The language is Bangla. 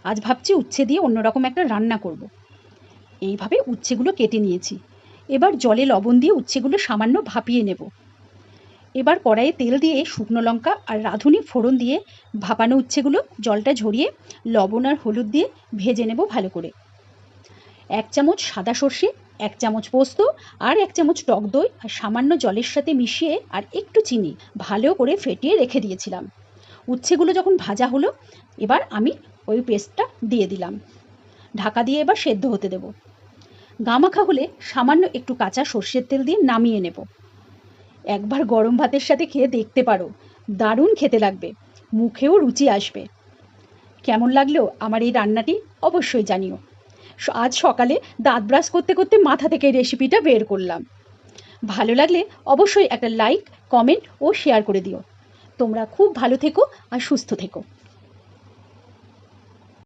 আজ ভাবছি উচ্ছে দিয়ে অন্যরকম একটা রান্না করব। এইভাবে উচ্ছেগুলো কেটে নিয়েছি। এবার জলে লবণ দিয়ে উচ্ছেগুলো সামান্য ভাপিয়ে নেব। এবার কড়াইয়ে তেল দিয়ে শুকনো লঙ্কা আর রাঁধুনি ফোড়ন দিয়ে ভাপানো উচ্ছেগুলো জলটা ঝরিয়ে লবণ আর হলুদ দিয়ে ভেজে নেব ভালো করে। 1 চামচ সাদা সর্ষে, 1 চামচ পোস্ত আর 1 চামচ টক দই আর সামান্য জলের সাথে মিশিয়ে আর একটু চিনি ভালো করে ফেটিয়ে রেখে দিয়েছিলাম। উচ্ছেগুলো যখন ভাজা হলো, এবার আমি ওই পেস্টটা দিয়ে দিলাম। ঢাকা দিয়ে এবার সেদ্ধ হতে দেব। গামাখা হলে সামান্য একটু কাঁচা সর্ষের তেল দিয়ে নামিয়ে নেব। একবার গরম ভাতের সাথে খেয়ে দেখতে পারো, দারুণ খেতে লাগবে, মুখেও রুচি আসবে। কেমন লাগলো আমার এই রান্নাটি অবশ্যই জানিও। আজ সকালে দাঁত ব্রাশ করতে করতে মাথা থেকে রেসিপিটা বের করলাম। ভালো লাগলে অবশ্যই একটা লাইক, কমেন্ট ও শেয়ার করে দিও। তোমরা খুব ভালো থেকো আর সুস্থ থেকো।